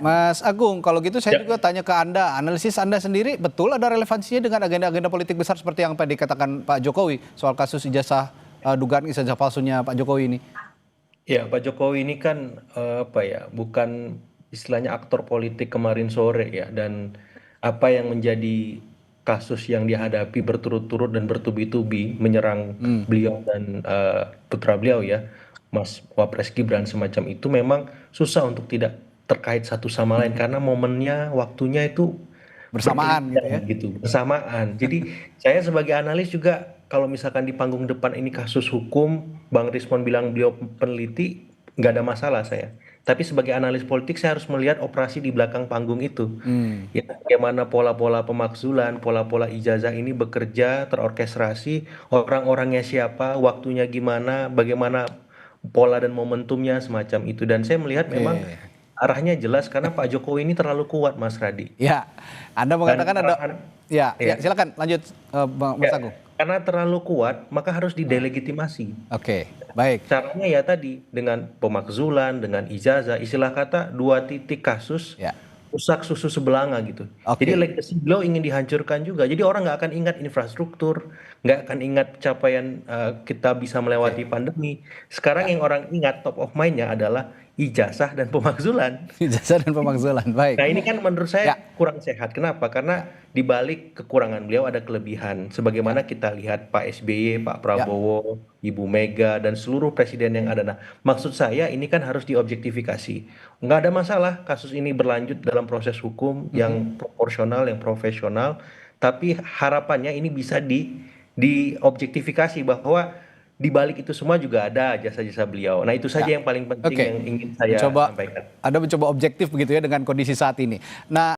Mas Agung, kalau gitu saya Ya, juga tanya ke Anda, analisis Anda sendiri betul ada relevansinya dengan agenda-agenda politik besar seperti yang tadi dikatakan Pak Jokowi soal kasus ijazah, dugaan ijazah palsunya Pak Jokowi ini? ya, Pak Jokowi ini kan apa ya, bukan istilahnya aktor politik kemarin sore ya, dan apa yang menjadi kasus yang dihadapi berturut-turut dan bertubi-tubi menyerang Hmm, beliau dan putra beliau ya, Mas Wapres Gibran semacam itu memang susah untuk tidak terkait satu sama lain karena momennya, waktunya itu bersamaan gitu berkelindan ya? gitu, bersamaan. Jadi saya sebagai analis juga kalau misalkan di panggung depan ini kasus hukum, Bang Rismon bilang beliau peneliti, nggak ada masalah saya. Tapi sebagai analis politik saya harus melihat operasi di belakang panggung itu. Hmm, Ya, bagaimana pola-pola pemakzulan, pola-pola ijazah ini bekerja, terorkestrasi, orang-orangnya siapa, waktunya gimana, bagaimana pola dan momentumnya semacam itu. Dan saya melihat memang oke. arahnya jelas karena Pak Jokowi ini terlalu kuat, Mas Radi. Ya, Anda Dan mengatakan ada, arahan ya, ya ya, silakan lanjut, Mas ya, Agung. karena terlalu kuat maka harus Nah, didelegitimasi. oke, baik. Caranya ya tadi dengan pemakzulan, dengan ijazah, istilah kata dua titik kasus Ya, rusak susu sebelanga gitu. Jadi oke. legacy beliau ingin dihancurkan juga. Jadi orang nggak akan ingat infrastruktur, nggak akan ingat capaian kita bisa Oke, melewati pandemi. Sekarang ya. yang orang ingat top of mind-nya adalah ijazah dan pemakzulan. Ijazah dan pemakzulan, baik. Nah, ini kan menurut Ya, saya kurang sehat. Kenapa? ya, Karena di balik kekurangan beliau ada kelebihan. ya, Sebagaimana kita lihat Pak SBY, Pak ya. Prabowo, Ibu Mega, dan seluruh presiden yang ada. Nah, maksud saya ini kan harus diobjektifikasi. Nggak ada masalah kasus ini berlanjut dalam proses hukum Mhm. yang proporsional, yang profesional. Tapi harapannya ini bisa diobjektifikasi bahwa di balik itu semua juga ada jasa-jasa beliau. Nah, itu Ya, saja yang paling penting oke. yang ingin saya Mencoba, sampaikan. Anda mencoba objektif begitu ya dengan kondisi saat ini. Nah,